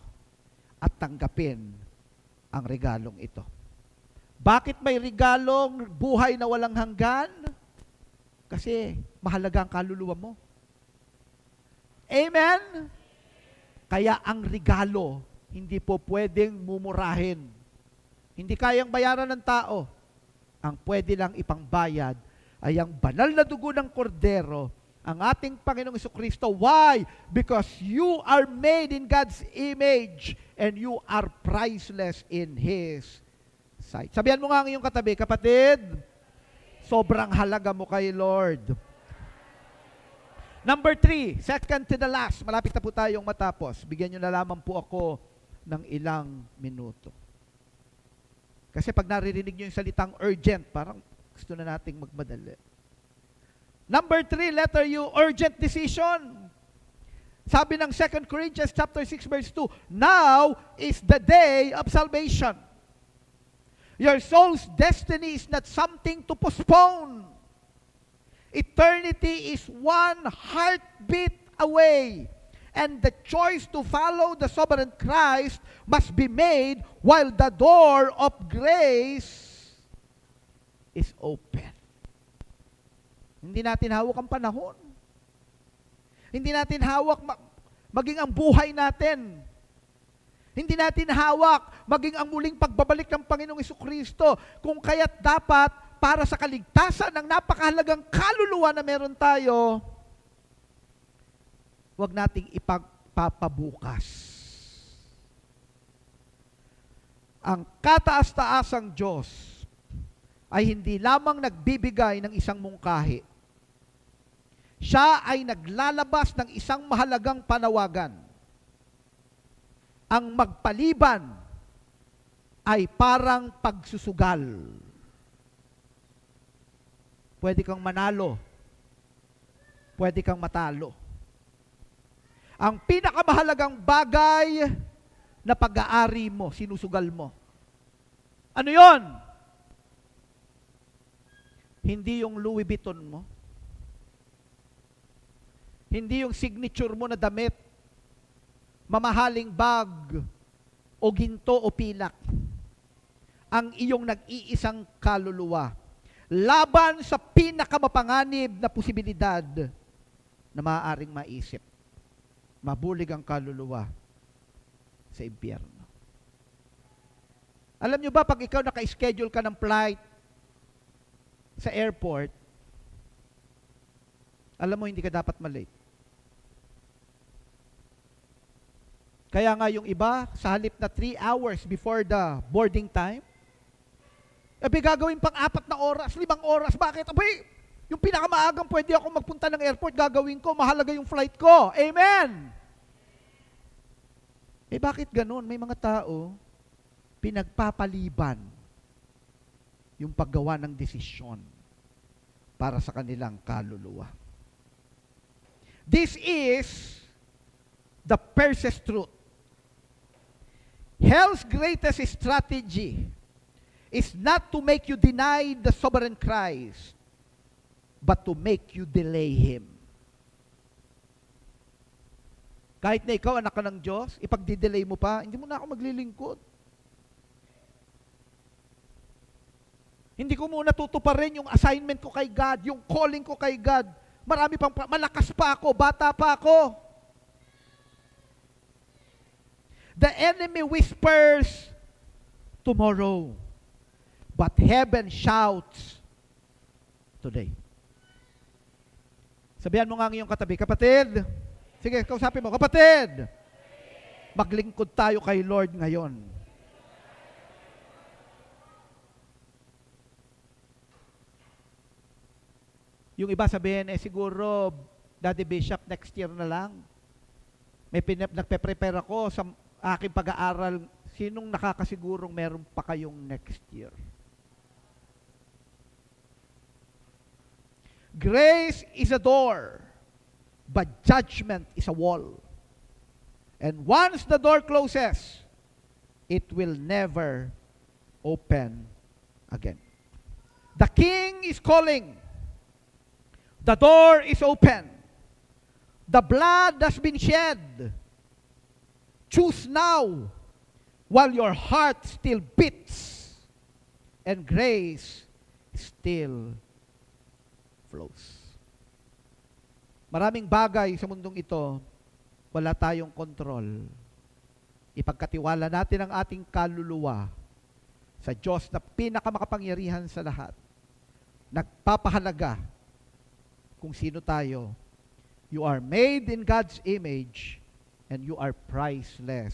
at tanggapin ang regalong ito. Bakit may regalong buhay na walang hanggan? Kasi mahalaga ang kaluluwa mo. Amen? Kaya ang regalo, hindi po pwedeng mumurahin. Hindi kayang bayaran ng tao. Ang pwede lang ipangbayad ay ang banal na dugo ng kordero, ang ating Panginoong Jesucristo. Why? Because you are made in God's image and you are priceless in His sight. Sabihan mo nga ang iyong katabi, kapatid, sobrang halaga mo kay Lord. Number 3, second to the last. Malapit na po tayong matapos. Bigyan nyo na lamang po ako ng ilang minuto. Kasi pag naririnig nyo yung salitang urgent, parang gusto na nating magmadali. Number 3, letter U, urgent decision. Sabi ng 2 Corinthians chapter 6 verse 2, now is the day of salvation. Your soul's destiny is not something to postpone. Eternity is one heartbeat away. And the choice to follow the sovereign Christ must be made while the door of grace is open. Hindi natin hawak ang panahon. Hindi natin hawak maging ang buhay natin. Hindi natin hawak maging ang muling pagbabalik ng Panginoong Jesucristo. Kung kaya't dapat para sa kaligtasan ng napakahalagang kaluluwa na meron tayo, huwag nating pagpapabukas. Ang kataas-taasang Diyos ay hindi lamang nagbibigay ng isang mungkahi. Siya ay naglalabas ng isang mahalagang panawagan. Ang magpaliban ay parang pagsusugal. Pwede kang manalo. Pwede kang matalo. Ang pinakamahalagang bagay na pag-aari mo, sinusugal mo. Ano yon? Hindi yung Louis Vuitton mo. Hindi yung signature mo na damit, mamahaling bag, o ginto o pilak. Ang iyong nag-iisang kaluluwa. Laban sa pinakamapanganib na posibilidad na maaaring maisip. Mabulig ang kaluluwa sa impyerno. Alam nyo ba, pag ikaw naka-schedule ka ng flight sa airport, alam mo, hindi ka dapat malate. Kaya nga yung iba, sa halip na 3 hours before the boarding time, gagawin pang 4 na oras, 5 oras. Bakit? Abay, yung pinakamaagang pwede ako magpunta ng airport, gagawin ko, mahalaga yung flight ko. Amen! Bakit ganun? May mga tao, pinagpapaliban yung paggawa ng desisyon para sa kanilang kaluluwa. This is the Perses truth. Hell's greatest strategy is not to make you deny the sovereign Christ, but to make you delay Him. Kahit na ikaw, anak ka ng Diyos, ipagdidelay mo pa, hindi mo na ako maglilingkod. Hindi ko muna tutuparin yung assignment ko kay God, yung calling ko kay God. Marami pang, malakas pa ako, bata pa ako. The enemy whispers tomorrow, but heaven shouts today. Sabihan mo nga ang iyong katabi, kapatid, sige, kausapin mo, kapatid, maglingkod tayo kay Lord ngayon. Yung iba sabihin, siguro, Daddy Bishop, next year na lang. Nagpe-prepare ako sa aking pag-aaral. Sinong nakakasigurong meron pa kayong next year? Grace is a door, but judgment is a wall. And once the door closes, it will never open again. The King is calling. The door is open. The blood has been shed. Choose now while your heart still beats and grace still flows. Maraming bagay sa mundong ito, wala tayong kontrol. Ipagkatiwala natin ang ating kaluluwa sa Diyos na pinakamakapangyarihan sa lahat. Nagpapahalaga kung sino tayo. You are made in God's image and you are priceless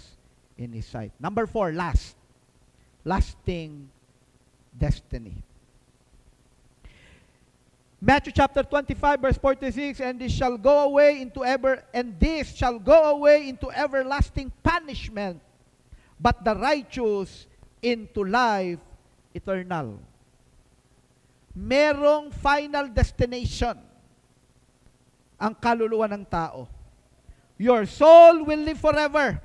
in His sight. Number 4, lasting destiny. Matthew chapter 25 verse 46, and this shall go away into everlasting punishment, but the righteous into life eternal. Merong final destination ang kaluluwa ng tao. Your soul will live forever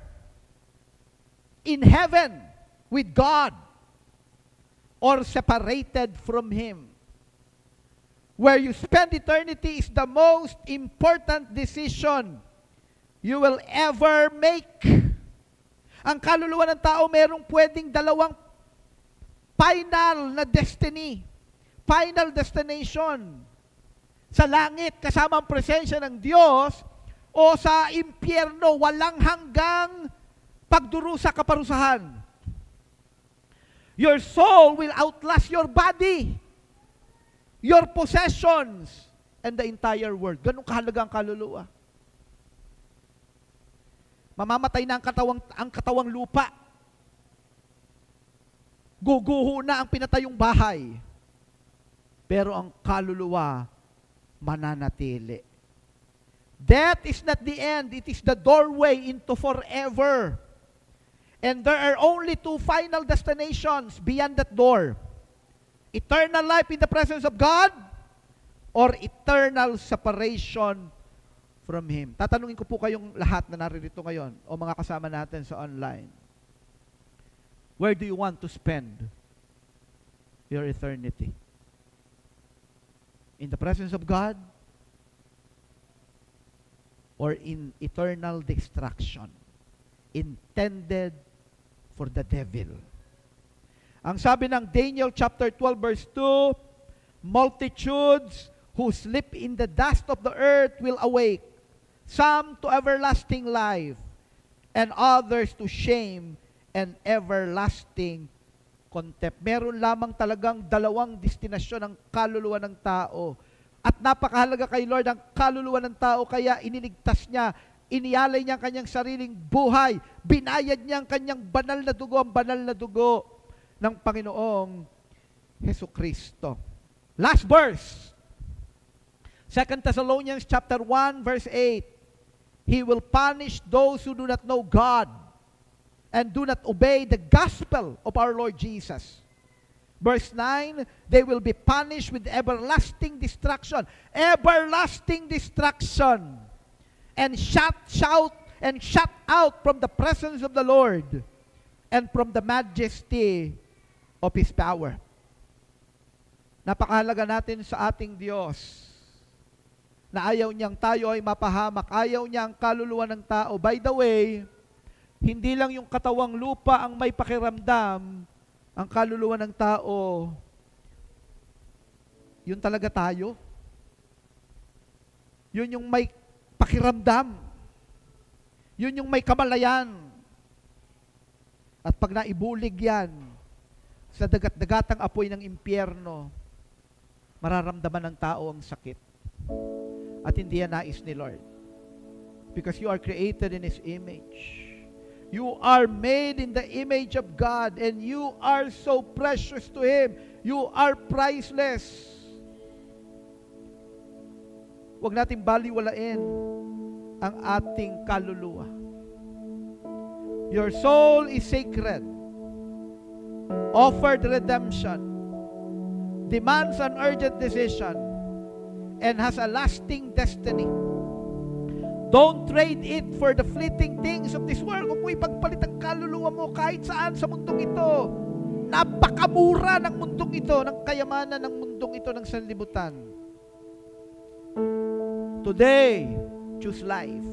in heaven with God or separated from Him. Where you spend eternity is the most important decision you will ever make. Ang kaluluwa ng tao, merong pwedeng dalawang final na destiny, final destination. Sa langit, kasama ang presensya ng Diyos, o sa impyerno, walang hanggang pagdurusa kaparusahan. Your soul will outlast your body, your possessions, and the entire world. Ganun kahalaga ang kaluluwa. Mamamatay na ang katawang lupa. Guguho na ang pinatayong bahay. Pero ang kaluluwa, mananatili. Death is not the end. It is the doorway into forever. And there are only two final destinations beyond that door. Eternal life in the presence of God or eternal separation from Him. Tatanungin ko po kayong lahat na naririto ngayon o mga kasama natin sa online. Where do you want to spend your eternity? In the presence of God or in eternal destruction intended for the devil? Ang sabi ng Daniel chapter 12 verse 2, multitudes who sleep in the dust of the earth will awake, some to everlasting life, and others to shame and everlasting contempt. Meron lamang talagang dalawang destinasyon ng kaluluwa ng tao. At napakahalaga kay Lord ang kaluluwa ng tao, kaya iniligtas niya, iniyalay niya ang kanyang sariling buhay, binayad niya ang kanyang banal na dugo, ang banal na dugo ng Panginoong Hesukristo. Last verse, 2 Thessalonians chapter 1 verse 8, He will punish those who do not know God and do not obey the gospel of our Lord Jesus. Verse 9, they will be punished with everlasting destruction. Everlasting destruction. And shut out from the presence of the Lord and from the majesty of His power. Napakahalaga natin sa ating Diyos na ayaw niyang tayo ay mapahamak. Ayaw niya ang kaluluwa ng tao. By the way, hindi lang yung katawang lupa ang may pakiramdam, ang kaluluwa ng tao, yun talaga tayo. Yun yung may pakiramdam. Yun yung may kamalayan. At pag naibulig yan sa dagat-dagatang apoy ng impyerno, mararamdaman ng tao ang sakit. At hindi yan nais ni Lord. Because you are created in His image. You are made in the image of God and you are so precious to Him. You are priceless. Huwag nating baliwalain ang ating kaluluwa. Your soul is sacred. Offered redemption. Demands an urgent decision and has a lasting destiny. Don't trade it for the fleeting things of this world. Huwag mo ipagpalit ang kaluluwa mo kahit saan sa mundong ito. Napakamura ng mundong ito, ng kayamanan ng mundong ito ng sanlibutan. Today, choose life.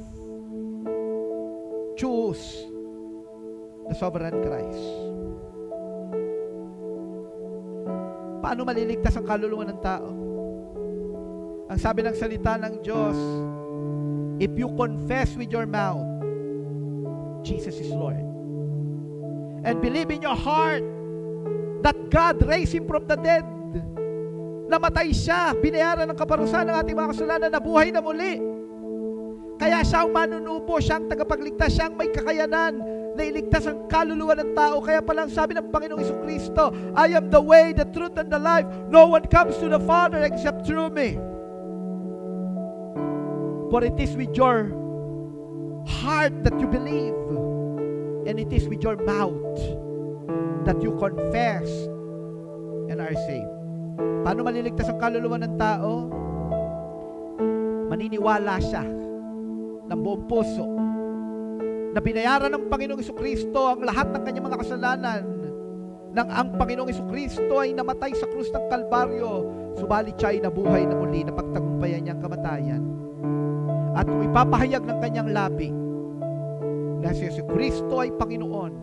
Choose the sovereign Christ. Paano maliligtas ang kaluluwa ng tao? Ang sabi ng salita ng Diyos, if you confess with your mouth, Jesus is Lord, and believe in your heart that God raised Him from the dead, namatay siya, binayaran ng kaparusahan ng ating mga kasalanan, nabuhay na muli. Kaya siya ang manunubo, siya ang tagapagligtas, siya ang may kakayanan na iligtas ang kaluluwa ng tao. Kaya palang sabi ng Panginoong Hesukristo, I am the way, the truth, and the life. No one comes to the Father except through me. For it is with your heart that you believe, and it is with your mouth that you confess and are saved. Paano maliligtas ang kaluluwa ng tao? Maniniwala siya ng buong puso na binayaran ng Panginoong Hesukristo ang lahat ng kanyang mga kasalanan, nang ang Panginoong Hesukristo ay namatay sa krus ng Kalbaryo, subalit siya ay nabuhay na muli, na pagtagumpayan niya ang kamatayan. At kung ipapahayag ng kanyang labi na si Hesukristo ay Panginoon,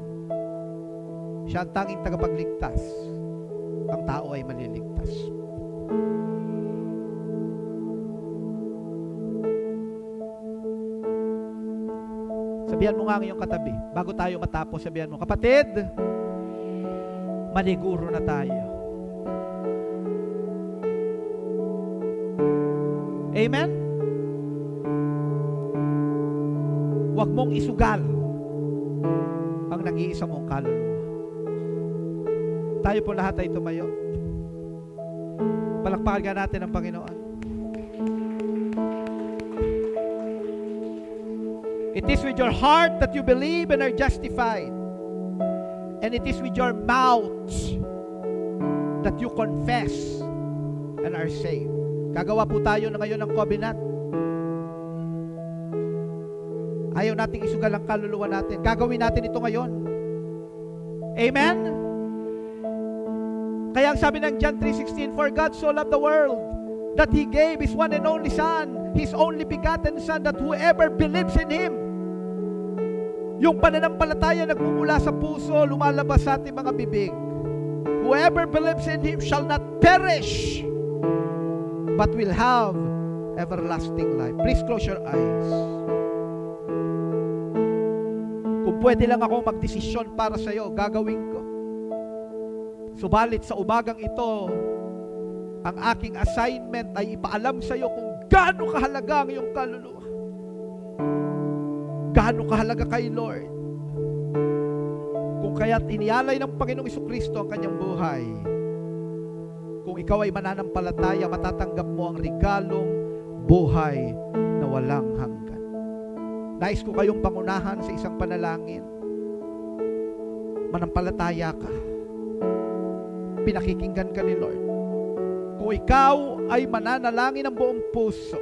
siya ang tanging tagapagligtas, ang tao ay maliligtas. Sabihan mo nga ang iyong katabi, bago tayo matapos, sabihan mo, kapatid, maniguro na tayo. Amen? Huwag mong isugal ang nag-iisa mong kaluluwa. Tayo po lahat ay tumayo. Palakpakan natin ang Panginoon. It is with your heart that you believe and are justified. And it is with your mouth that you confess and are saved. Gagawa po tayo na ngayon ng covenant. Ayaw nating isugal ang kaluluwa natin. Gagawin natin ito ngayon. Amen? Kaya ang sabi ng John 3:16, For God so loved the world that He gave His one and only Son, His only begotten Son, that whoever believes in Him. Yung pananampalataya nagmumula sa puso, lumalabas sa ating mga bibig. Whoever believes in Him shall not perish, but will have everlasting life. Please close your eyes. Kung pwede lang ako magdesisyon para sa iyo, gagawin ko. Subalit sa umagang ito, ang aking assignment ay ipaalam sa iyo kung gaano kahalaga ang iyong kaluluwa. Gaano kahalaga kay Lord. Kung kaya't inialay ng Panginoong Jesucristo ang kanyang buhay, kung ikaw ay mananampalataya, matatanggap mo ang regalong buhay na walang hanggan. Nais ko kayong pangunahan sa isang panalangin. Manampalataya ka. Pinakikinggan ka ni Lord. Kung ikaw ay mananalangin ng buong puso,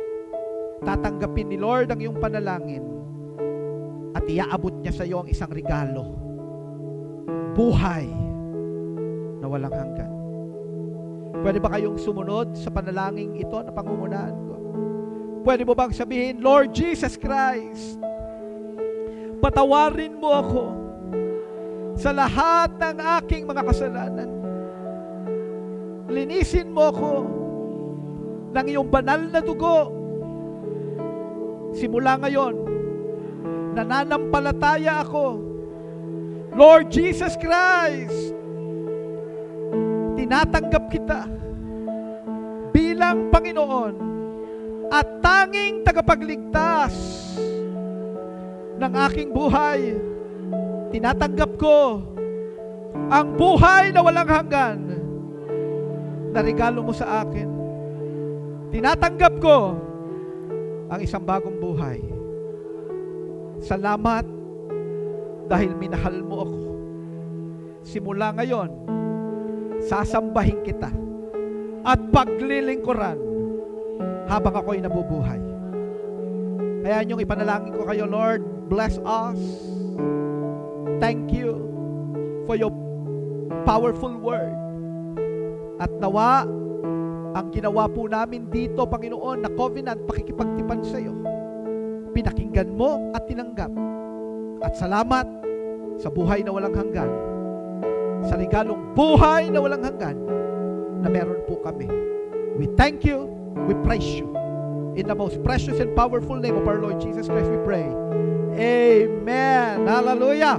tatanggapin ni Lord ang iyong panalangin at iaabot niya sa iyo ang isang regalo. Buhay na walang hanggan. Pwede ba kayong sumunod sa panalangin ito na pangungunahan ko? Pwede mo bang sabihin, Lord Jesus Christ, patawarin mo ako sa lahat ng aking mga kasalanan. Linisin mo ako ng iyong banal na dugo. Simula ngayon, nananampalataya ako. Lord Jesus Christ, tinatanggap kita bilang Panginoon at tanging tagapagligtas ng aking buhay. Tinatanggap ko ang buhay na walang hanggan na regalo mo sa akin. Tinatanggap ko ang isang bagong buhay. Salamat dahil minahal mo ako. Simula ngayon, sasambahin kita at paglilingkuran habang ako'y nabubuhay. Kaya niyong ipanalangin ko kayo, Lord, bless us. Thank you for your powerful word. At nawa, ang ginawa po namin dito, Panginoon, na covenant, pakikipagtipan sa iyo. Pinakinggan mo at tinanggap. At salamat sa buhay na walang hanggan. Sa regalong buhay na walang hanggan na meron po kami. We thank you, we praise you. In the most precious and powerful name of our Lord Jesus Christ we pray. Amen. Hallelujah.